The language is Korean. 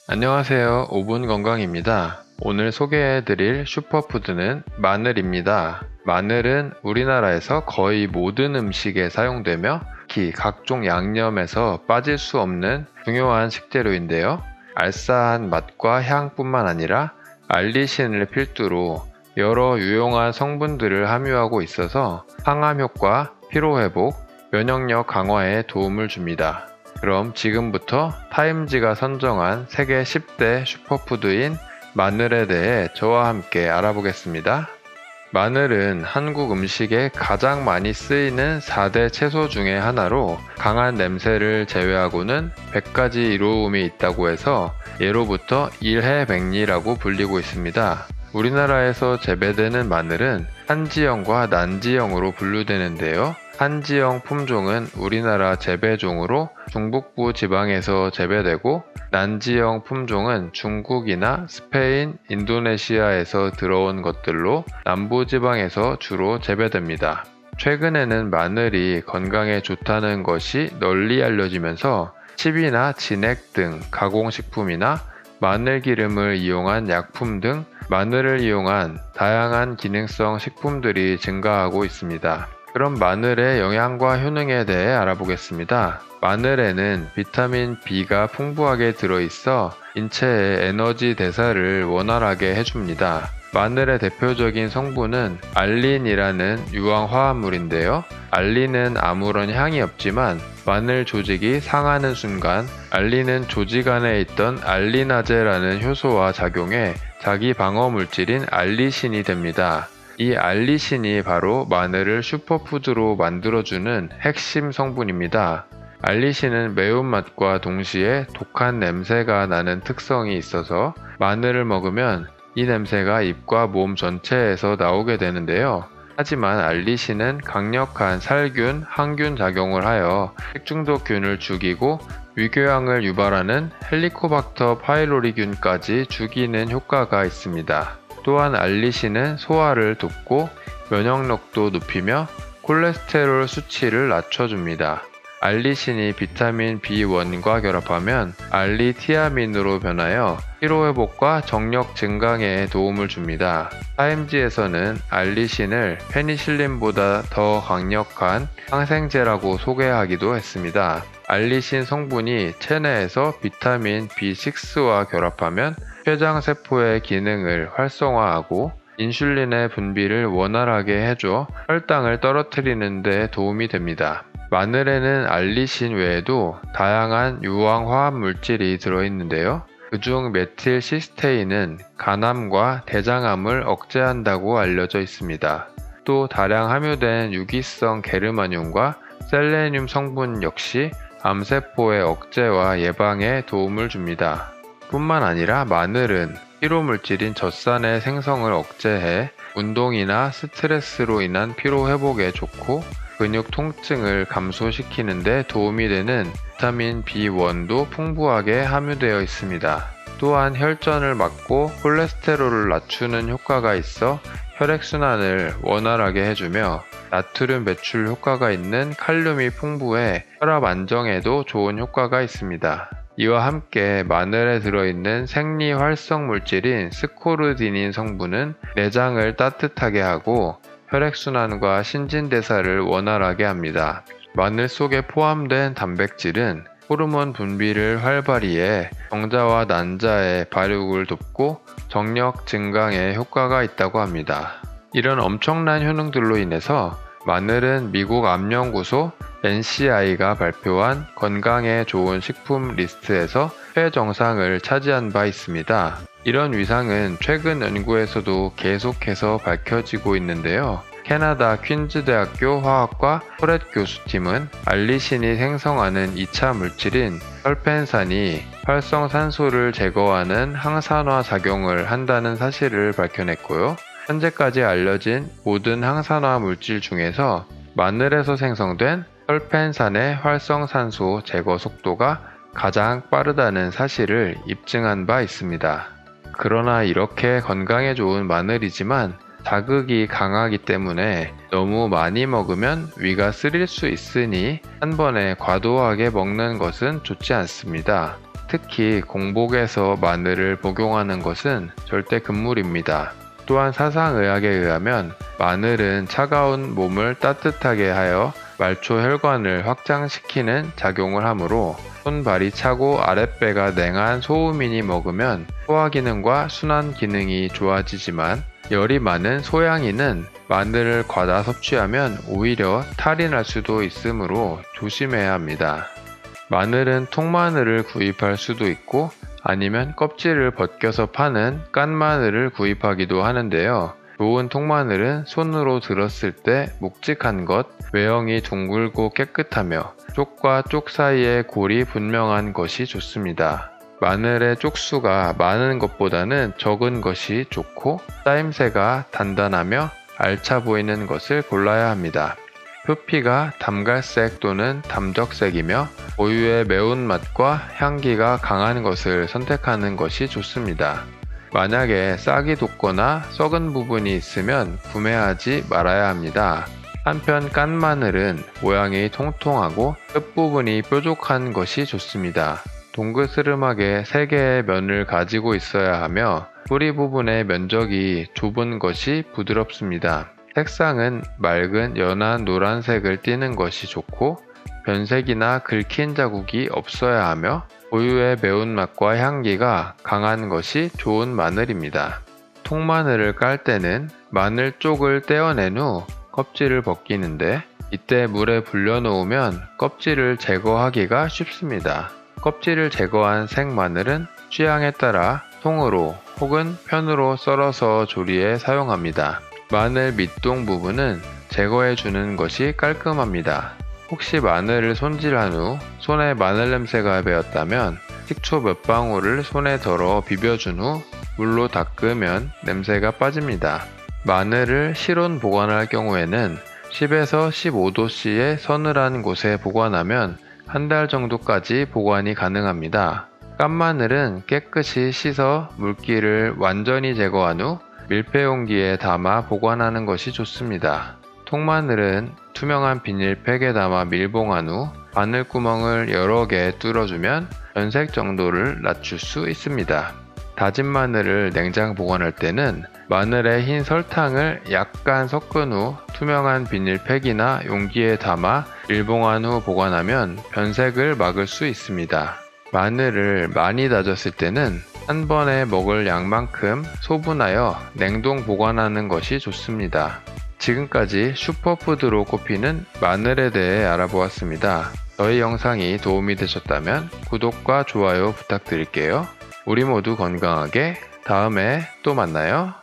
안녕하세요. 5분 건강입니다. 오늘 소개해드릴 슈퍼푸드는 마늘입니다. 마늘은 우리나라에서 거의 모든 음식에 사용되며 특히 각종 양념에서 빠질 수 없는 중요한 식재료인데요. 알싸한 맛과 향뿐만 아니라 알리신을 필두로 여러 유용한 성분들을 함유하고 있어서 항암 효과, 피로회복, 면역력 강화에 도움을 줍니다. 그럼 지금부터 타임지가 선정한 세계 10대 슈퍼푸드인 마늘에 대해 저와 함께 알아보겠습니다. 마늘은 한국 음식에 가장 많이 쓰이는 4대 채소 중에 하나로 강한 냄새를 제외하고는 100가지 이로움이 있다고 해서 예로부터 일해백리라고 불리고 있습니다. 우리나라에서 재배되는 마늘은 한지형과 난지형으로 분류되는데요. 한지형 품종은 우리나라 재배종으로 중북부 지방에서 재배되고 난지형 품종은 중국이나 스페인, 인도네시아에서 들어온 것들로 남부 지방에서 주로 재배됩니다. 최근에는 마늘이 건강에 좋다는 것이 널리 알려지면서 칩이나 진액 등 가공식품이나 마늘 기름을 이용한 약품 등 마늘을 이용한 다양한 기능성 식품들이 증가하고 있습니다. 그럼 마늘의 영양과 효능에 대해 알아보겠습니다. 마늘에는 비타민 B가 풍부하게 들어있어 인체의 에너지 대사를 원활하게 해줍니다. 마늘의 대표적인 성분은 알린이라는 유황화합물인데요. 알린은 아무런 향이 없지만 마늘 조직이 상하는 순간 알린은 조직 안에 있던 알리나제라는 효소와 작용해 자기 방어 물질인 알리신이 됩니다. 이 알리신이 바로 마늘을 슈퍼푸드로 만들어주는 핵심 성분입니다. 알리신은 매운맛과 동시에 독한 냄새가 나는 특성이 있어서 마늘을 먹으면 이 냄새가 입과 몸 전체에서 나오게 되는데요. 하지만 알리신은 강력한 살균, 항균 작용을 하여 식중독균을 죽이고 위궤양을 유발하는 헬리코박터 파일로리균까지 죽이는 효과가 있습니다. 또한 알리신은 소화를 돕고 면역력도 높이며 콜레스테롤 수치를 낮춰줍니다. 알리신이 비타민 B1과 결합하면 알리티아민으로 변하여 피로회복과 정력 증강에 도움을 줍니다. 타임지에서는 알리신을 페니실린보다 더 강력한 항생제라고 소개하기도 했습니다. 알리신 성분이 체내에서 비타민 B6와 결합하면 췌장세포의 기능을 활성화하고 인슐린의 분비를 원활하게 해줘 혈당을 떨어뜨리는 데 도움이 됩니다. 마늘에는 알리신 외에도 다양한 유황화합 물질이 들어있는데요. 그중 메틸시스테인은 간암과 대장암을 억제한다고 알려져 있습니다. 또 다량 함유된 유기성 게르마늄과 셀레늄 성분 역시 암세포의 억제와 예방에 도움을 줍니다. 뿐만 아니라 마늘은 피로물질인 젖산의 생성을 억제해 운동이나 스트레스로 인한 피로회복에 좋고 근육 통증을 감소시키는 데 도움이 되는 비타민 B1도 풍부하게 함유되어 있습니다. 또한 혈전을 막고 콜레스테롤을 낮추는 효과가 있어 혈액순환을 원활하게 해주며 나트륨 배출 효과가 있는 칼륨이 풍부해 혈압 안정에도 좋은 효과가 있습니다. 이와 함께 마늘에 들어있는 생리 활성 물질인 스코르디닌 성분은 내장을 따뜻하게 하고 혈액순환과 신진대사를 원활하게 합니다. 마늘 속에 포함된 단백질은 호르몬 분비를 활발히 해 정자와 난자의 발육을 돕고 정력 증강에 효과가 있다고 합니다. 이런 엄청난 효능들로 인해서 마늘은 미국 암연구소 NCI가 발표한 건강에 좋은 식품 리스트에서 최정상을 차지한 바 있습니다. 이런 위상은 최근 연구에서도 계속해서 밝혀지고 있는데요. 캐나다 퀸즈 대학교 화학과 토렛 교수팀은 알리신이 생성하는 2차 물질인 설펜산이 활성산소를 제거하는 항산화 작용을 한다는 사실을 밝혀냈고요. 현재까지 알려진 모든 항산화 물질 중에서 마늘에서 생성된 설펜산의 활성산소 제거 속도가 가장 빠르다는 사실을 입증한 바 있습니다. 그러나 이렇게 건강에 좋은 마늘이지만 자극이 강하기 때문에 너무 많이 먹으면 위가 쓰릴 수 있으니 한 번에 과도하게 먹는 것은 좋지 않습니다. 특히 공복에서 마늘을 복용하는 것은 절대 금물입니다. 또한 사상의학에 의하면 마늘은 차가운 몸을 따뜻하게 하여 말초 혈관을 확장시키는 작용을 하므로 손발이 차고 아랫배가 냉한 소음인이 먹으면 소화 기능과 순환 기능이 좋아지지만 열이 많은 소양인은 마늘을 과다 섭취하면 오히려 탈이 날 수도 있으므로 조심해야 합니다. 마늘은 통마늘을 구입할 수도 있고 아니면 껍질을 벗겨서 파는 깐 마늘을 구입하기도 하는데요. 좋은 통마늘은 손으로 들었을 때 묵직한 것, 외형이 둥글고 깨끗하며 쪽과 쪽 사이에 골이 분명한 것이 좋습니다. 마늘의 쪽수가 많은 것보다는 적은 것이 좋고 짜임새가 단단하며 알차 보이는 것을 골라야 합니다. 표피가 담갈색 또는 담적색이며 고유의 매운맛과 향기가 강한 것을 선택하는 것이 좋습니다. 만약에 싹이 돋거나 썩은 부분이 있으면 구매하지 말아야 합니다. 한편 깐 마늘은 모양이 통통하고 끝부분이 뾰족한 것이 좋습니다. 동그스름하게 3개의 면을 가지고 있어야 하며 뿌리 부분의 면적이 좁은 것이 부드럽습니다. 색상은 맑은 연한 노란색을 띠는 것이 좋고 변색이나 긁힌 자국이 없어야 하며 고유의 매운맛과 향기가 강한 것이 좋은 마늘입니다. 통마늘을 깔 때는 마늘 쪽을 떼어낸 후 껍질을 벗기는데 이때 물에 불려놓으면 껍질을 제거하기가 쉽습니다. 껍질을 제거한 생마늘은 취향에 따라 통으로 혹은 편으로 썰어서 조리에 사용합니다. 마늘 밑동 부분은 제거해 주는 것이 깔끔합니다. 혹시 마늘을 손질한 후 손에 마늘 냄새가 배었다면 식초 몇 방울을 손에 덜어 비벼준 후 물로 닦으면 냄새가 빠집니다. 마늘을 실온 보관할 경우에는 10에서 15도씨의 서늘한 곳에 보관하면 한 달 정도까지 보관이 가능합니다. 깐 마늘은 깨끗이 씻어 물기를 완전히 제거한 후 밀폐 용기에 담아 보관하는 것이 좋습니다. 통마늘은 투명한 비닐팩에 담아 밀봉한 후 바늘구멍을 여러 개 뚫어주면 변색 정도를 낮출 수 있습니다. 다진 마늘을 냉장 보관할 때는 마늘에 흰 설탕을 약간 섞은 후 투명한 비닐팩이나 용기에 담아 밀봉한 후 보관하면 변색을 막을 수 있습니다. 마늘을 많이 다졌을 때는 한 번에 먹을 양만큼 소분하여 냉동 보관하는 것이 좋습니다. 지금까지 슈퍼푸드로 꼽히는 마늘에 대해 알아보았습니다. 저희 영상이 도움이 되셨다면 구독과 좋아요 부탁드릴게요. 우리 모두 건강하게 다음에 또 만나요.